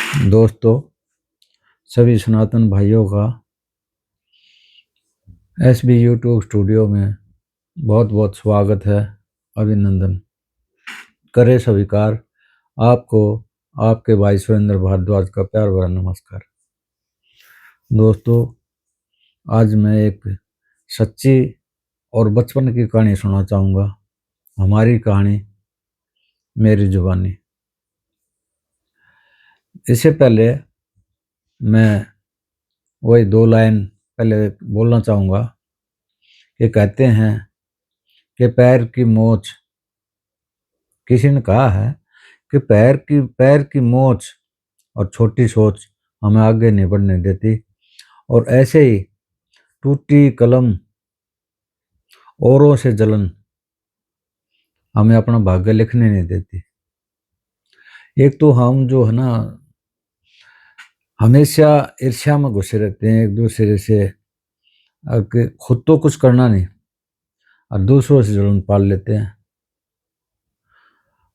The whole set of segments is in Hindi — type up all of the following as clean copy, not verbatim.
दोस्तों, सभी सनातन भाइयों का एसबी यूट्यूब स्टूडियो में बहुत बहुत स्वागत है। अभिनंदन करे स्वीकार। आपको आपके भाई सुरेंद्र भारद्वाज का प्यार भरा नमस्कार। दोस्तों, आज मैं एक सच्ची और बचपन की कहानी सुनाना चाहूँगा। हमारी कहानी, मेरी जुबानी। इससे पहले मैं वही 2 लाइन पहले बोलना चाहूँगा कि कहते हैं कि पैर की मोच, किसी ने कहा है कि पैर की मोच और छोटी सोच हमें आगे नहीं बढ़ने देती, और ऐसे ही टूटी कलम, औरों से जलन हमें अपना भाग्य लिखने नहीं देती। एक तो हम जो है ना, हमेशा ईर्ष्या में घुसे रहते हैं एक दूसरे से, कि खुद तो कुछ करना नहीं और दूसरों से जलन पाल लेते हैं।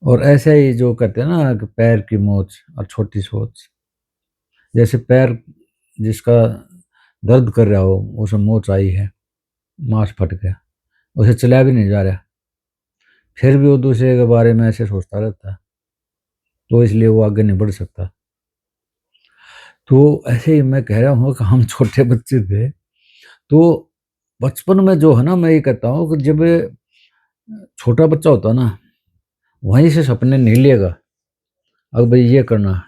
और ऐसे ही जो कहते हैं ना कि पैर की मोच और छोटी सोच, जैसे पैर जिसका दर्द कर रहा हो, उसे मोच आई है, मांस फट गया, उसे चला भी नहीं जा रहा, फिर भी वो दूसरे के बारे में ऐसे सोचता रहता है, तो इसलिए वो आगे नहीं बढ़ सकता। तो ऐसे ही मैं कह रहा हूँ कि हम छोटे बच्चे थे, तो बचपन में जो है ना, मैं ये कहता हूँ कि जब छोटा बच्चा होता ना, वहीं से सपने नहीं लेगा, अब भाई ये करना है,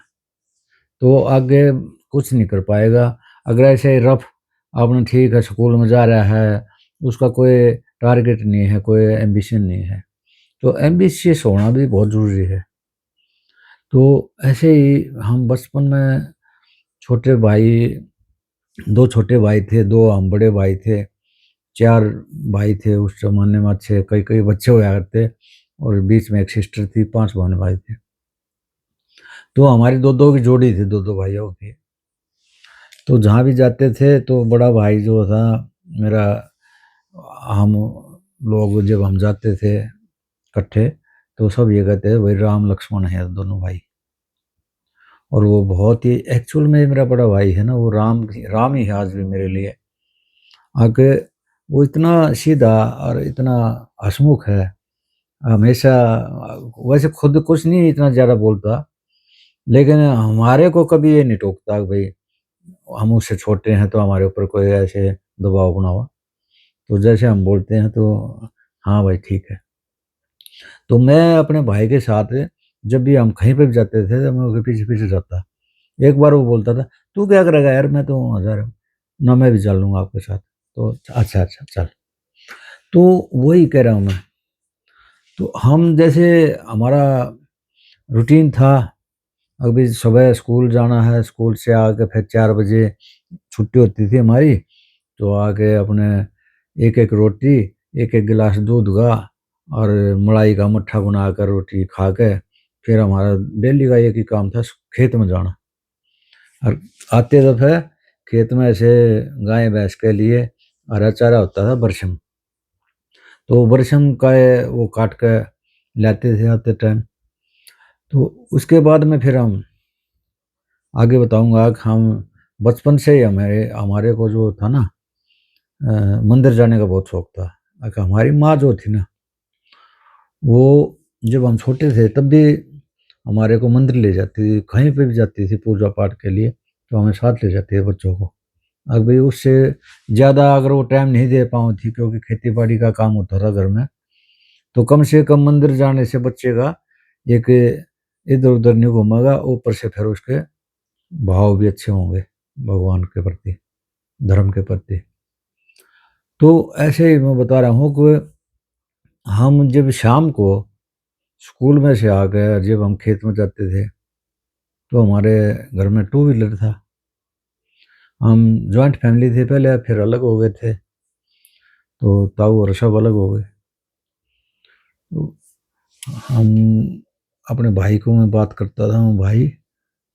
तो आगे कुछ नहीं कर पाएगा। अगर ऐसे रफ आपने ठीक है स्कूल में जा रहा है, उसका कोई टारगेट नहीं है, कोई एम्बिशन नहीं है, तो एम्बिशियस होना भी बहुत ज़रूरी है। तो ऐसे ही हम बचपन में छोटे भाई, 2 छोटे भाई थे, 2 हम बड़े भाई थे, 4 भाई थे उस ज़माने में। अच्छे कई बच्चे हुआ करते, और बीच में एक सिस्टर थी, 5 बहन भाई थे। तो हमारी 2-2 की जोड़ी थी, 2-2 भाइयों की। तो जहाँ भी जाते थे तो बड़ा भाई जो था मेरा, हम लोग जब हम जाते थे इकट्ठे, तो सब ये कहते हैं भाई राम लक्ष्मण है दोनों भाई। और वो बहुत ही, एक्चुअल में मेरा बड़ा भाई है ना, वो राम ही है आज भी मेरे लिए। आगे वो इतना सीधा और इतना हंसमुख है, हमेशा। वैसे खुद कुछ नहीं इतना ज़्यादा बोलता, लेकिन हमारे को कभी ये नहीं टोकता कि भाई हम उससे छोटे हैं तो हमारे ऊपर कोई ऐसे दबाव बना हुआ। तो जैसे हम बोलते हैं तो हाँ भाई ठीक है। तो मैं अपने भाई के साथ जब भी हम कहीं पे भी जाते थे तो मैं उसके पीछे-पीछे जाता। एक बार वो बोलता था, "तू क्या करेगा यार? मैं तो वहाँ जा रहा हूँ।" "ना, मैं भी चल लूँगा आपके साथ।" तो अच्छा, अच्छा चल। तो वही कह रहा हूँ मैं। तो हम जैसे हमारा रूटीन था, अभी सुबह स्कूल जाना है, स्कूल से आके फिर 4 बजे छुट्टी होती थी हमारी, तो आके अपने एक-एक रोटी, एक-एक गिलास दूध का और मलाई का मट्ठा बनाकर रोटी खा के, फिर हमारा डेली का एक ही काम था, खेत में जाना। और आते दफ़े खेत में ऐसे गाय-भैंस के लिए हरा चारा होता था, बरसिम, तो बरसिम का वो काट के लाते थे आते टाइम। तो उसके बाद में फिर हम आगे बताऊँगा कि हम बचपन से ही हमारे हमारे को जो था ना, मंदिर जाने का बहुत शौक था। हमारी माँ जो थी ना, वो जब हम छोटे थे तब भी हमारे को मंदिर ले जाती थी, कहीं पे भी जाती थी पूजा पाठ के लिए, तो हमें साथ ले जाती है बच्चों को। अब भाई उससे ज़्यादा अगर वो टाइम नहीं दे पाऊँ थी, क्योंकि खेती-बाड़ी का काम होता था घर में, तो कम से कम मंदिर जाने से बच्चे का एक इधर-उधर नहीं घूमेगा, ऊपर से फिर उसके भाव भी अच्छे होंगे भगवान के प्रति, धर्म के प्रति। तो ऐसे ही मैं बता रहा हूँ कि हम जब शाम को स्कूल में से आ गए, जब हम खेत में जाते थे, तो हमारे घर में टू व्हीलर था। हम जॉइंट फैमिली थे पहले, फिर अलग हो गए थे, तो ताऊ और सब अलग हो गए। तो हम अपने भाई को मैं बात करता था, मैं भाई,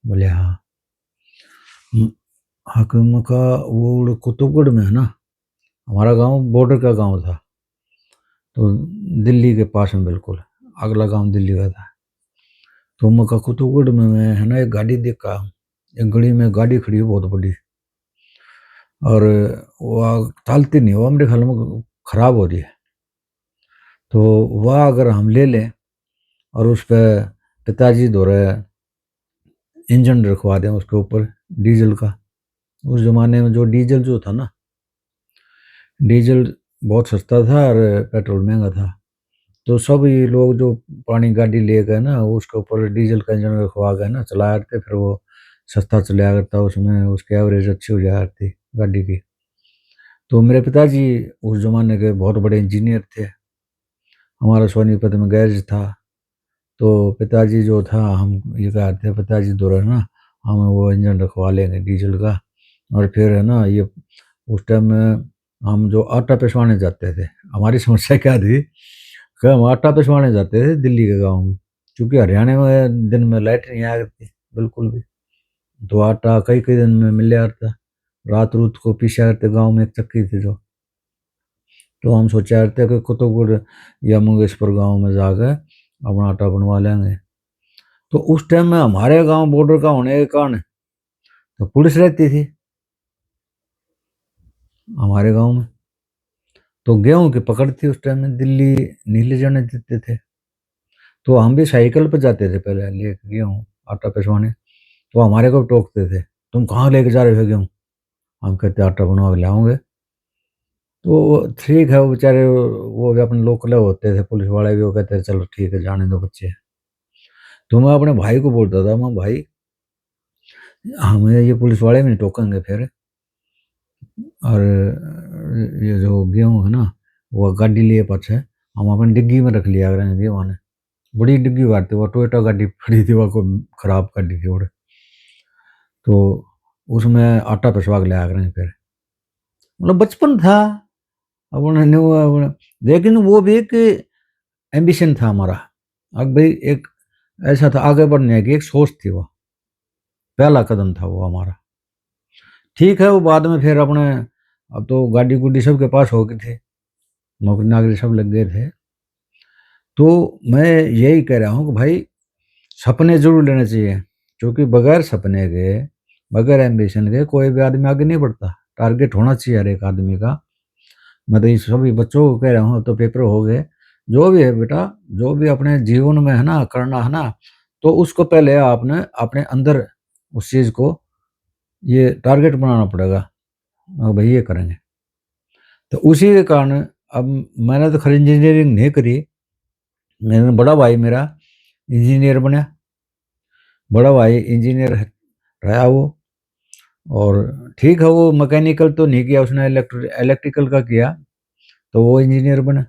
बोले हाँ। हाकिम का वो कुतुबगढ़ में है ना, हमारा गांव बॉर्डर का गांव था, तो दिल्ली के पास में बिल्कुल, अगला गांव दिल्ली का था। तो मक्का कुतुबगढ़ में मैं है ना एक गाड़ी देखा, एक गली में गाड़ी खड़ी है बहुत बड़ी, और वह चलती नहीं, वो मेरे ख्याल में खराब हो रही है। तो वह अगर हम ले लें और उस पर पिताजी द्वारा इंजन रखवा दें उसके ऊपर डीजल का, उस जमाने में जो डीजल जो था ना, डीजल बहुत सस्ता था और पेट्रोल महंगा था, तो सब ये लोग जो पुरानी गाड़ी ले गए ना उसके ऊपर डीजल का इंजन रखवा गए ना चलाया करते, फिर वो सस्ता चलाया करता, उसमें उसकी एवरेज अच्छी हो जाया करती गाड़ी की। तो मेरे पिताजी उस जमाने के बहुत बड़े इंजीनियर थे, हमारा सोनीपत में गैरेज था, तो पिताजी जो था हम ये कहते थे पिताजी द्वारा ना हम वो इंजन रखवा लेंगे डीजल का, और फिर है ना ये उस टाइम में हम जो आटा पिसवाने जाते थे, हमारी समस्या क्या थी कि हम आटा पिसवाने जाते थे दिल्ली के गाँव में, क्योंकि हरियाणा में दिन में लाइट नहीं आया करती बिल्कुल भी, तो आटा कई कई दिन में मिल जाता, रात रूत को पीसा करते गाँव में एक चक्की थी जो, तो हम सोचा करते कि कुतुबपुर या मुंगेशपुर गाँव में जाकर अपना आटा बनवा लेंगे। तो उस टाइम में हमारे गांव बॉर्डर का होने के कारण तो पुलिस रहती थी हमारे गांव में, तो गेहूं की पकड़ थी उस टाइम में, दिल्ली नहीं ले जाने देते थे, तो हम भी साइकिल पर जाते थे पहले ले गेहूं आटा पिसवाने, तो हमारे को टोकते थे तुम कहाँ लेके जा रहे हो गेहूं, हम कहते आटा बनवा के लाओगे। तो ठीक है, वो बेचारे वो भी अपने लोकल होते थे पुलिस वाले भी, वो कहते थे चलो ठीक है जाने दो बच्चे। तो मैं अपने भाई को बोलता था, मैं भाई हमें ये पुलिस वाले भी नहीं टोकेंगे फिर, और ये जो गेहूँ है ना वो गाड़ी लिए पाछे हम अपन डिग्गी में रख लिया करेंगे गेहूँ ने, बड़ी डिग्गी बांटती, वो टोयोटा गाड़ी पड़ी थी, वो को खराब गाड़ी थी वो, तो उसमें आटा पिसवा के लाया करेंगे फिर, मतलब बचपन था अपन लेकिन वो भी एक एम्बिशन था हमारा, अब भाई एक ऐसा था आगे बढ़ने की एक सोच थी, वो पहला कदम था वो हमारा। ठीक है, वो बाद में फिर अपने अब तो गाड़ी गुड्डी सबके पास हो गई थी, नौकरी नाकरी सब लग गए थे, तो मैं यही कह रहा हूँ कि भाई सपने जरूर लेने चाहिए, क्योंकि बगैर सपने के बगैर एम्बिशन के कोई भी आदमी आगे नहीं बढ़ता, टारगेट होना चाहिए हर एक आदमी का। मैं तो इस सभी बच्चों को कह रहा हूँ, तो पेपर हो गए जो भी है बेटा, जो भी अपने जीवन में है ना करना है ना, तो उसको पहले आपने अपने अंदर उस चीज़ को ये टारगेट बनाना पड़ेगा, भाई ये करेंगे। तो उसी के कारण अब मैंने तो खरी इंजीनियरिंग नहीं करी, मेरा बड़ा भाई मेरा इंजीनियर बना, बड़ा भाई इंजीनियर रहा वो, और ठीक है वो मैकेनिकल तो नहीं किया उसने, इलेक्ट्रिकल का किया, तो वो इंजीनियर बना,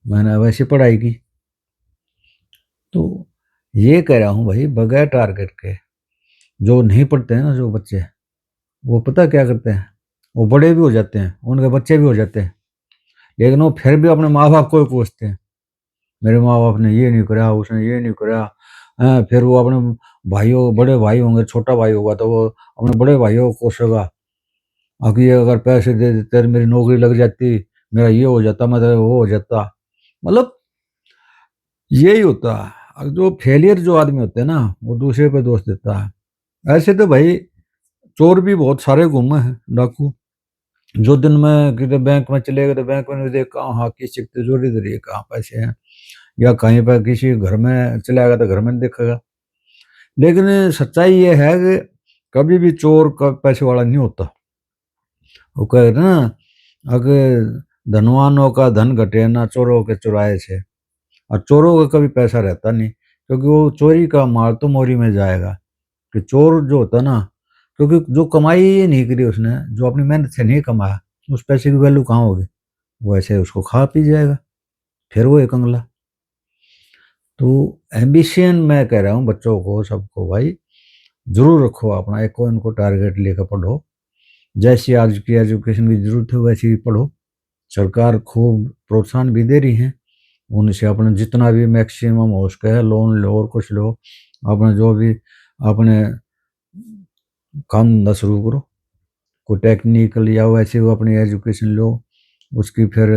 मैंने वैसे पढ़ाई की। तो ये कह रहा हूँ भाई बगैर टारगेट के जो नहीं पढ़ते हैं ना जो बच्चे, वो पता क्या करते हैं, वो बड़े भी हो जाते हैं उनके बच्चे भी हो जाते हैं, लेकिन वो फिर भी अपने माँ बाप को ही कोसते हैं, मेरे माँ बाप ने ये नहीं करा उसने ये नहीं करा। फिर वो अपने भाइयों बड़े भाई होंगे छोटा भाई होगा तो वो अपने बड़े भाइयों को कोसेगा, कि ये अगर पैसे दे देते मेरी नौकरी लग जाती, मेरा ये हो जाता, मतलब वो हो जाता, मतलब यही होता है। और जो फेलियर जो आदमी होते हैं ना वो दूसरे पे दोष देता है। ऐसे तो भाई चोर भी बहुत सारे घूमे हैं डाकू, जो दिन में किसी बैंक में चले गए तो बैंक में नहीं देख कहाँ हाँ किसी की तिजोरी धरी है कहाँ पैसे हैं, या कहीं पर किसी घर में चला गया तो घर में नहीं देखेगा। लेकिन सच्चाई ये है कि कभी भी चोर पैसे वाला नहीं होता, वो कह रहे ना अगर धनवानों का धन घटे ना चोरों के चुराए से, और चोरों का कभी पैसा रहता नहीं, क्योंकि वो चोरी का माल तो मोरी में जाएगा, कि चोर जो होता ना, क्योंकि जो कमाई ये नहीं करी उसने, जो अपनी मेहनत से नहीं कमाया, उस पैसे की वैल्यू कहाँ होगी, वो ऐसे उसको खा पी जाएगा, फिर वो एक अंगला। तो एम्बिशन मैं कह रहा हूँ बच्चों को सबको भाई जरूर रखो अपना एक कोई उनको टारगेट लेकर पढ़ो, जैसी आज की एजुकेशन की जरूरत है वैसी भी पढ़ो, सरकार खूब प्रोत्साहन भी दे रही है, उनसे अपने जितना भी मैक्सिमम हो सके है लोन लो और कुछ लो, अपने जो भी अपने काम धंधा शुरू करो, कोई टेक्निकल या वैसे वो अपनी एजुकेशन लो, उसकी फिर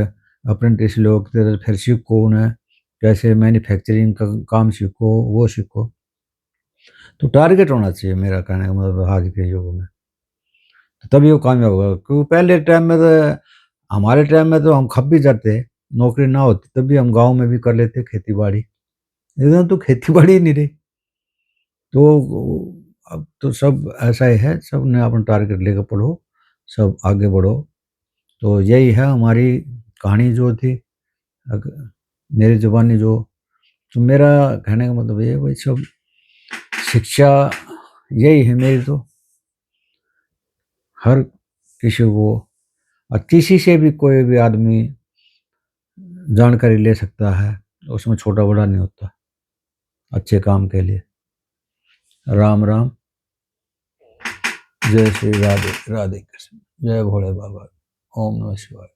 अप्रेंटिस लो, फिर सीखो उन्हें कैसे मैन्युफैक्चरिंग का काम सीखो वो सीखो, तो टारगेट होना चाहिए, मेरा कहने का मतलब आज के युग में, तभी वो कामयाब होगा। क्योंकि पहले टाइम में तो, हमारे टाइम में तो हम खप भी जाते, नौकरी ना होती तब भी हम गाँव में भी कर लेते खेती बाड़ी। इधर तो खेती बाड़ी ही नहीं रही। तो अब तो सब ऐसा ही है, सब ने अपना टारगेट लेकर पढ़ो, सब आगे बढ़ो। तो यही है हमारी कहानी जो थी, मेरी ज़ुबानी जो, तो मेरा कहने का मतलब ये है भाई, सब शिक्षा यही है मेरी तो, हर किसी को, और किसी से भी कोई भी आदमी जानकारी ले सकता है, उसमें छोटा बड़ा नहीं होता, अच्छे काम के लिए। राम राम, जय श्री राधे राधे कृष्ण, जय भोले बाबा, ओम नमः शिवाय।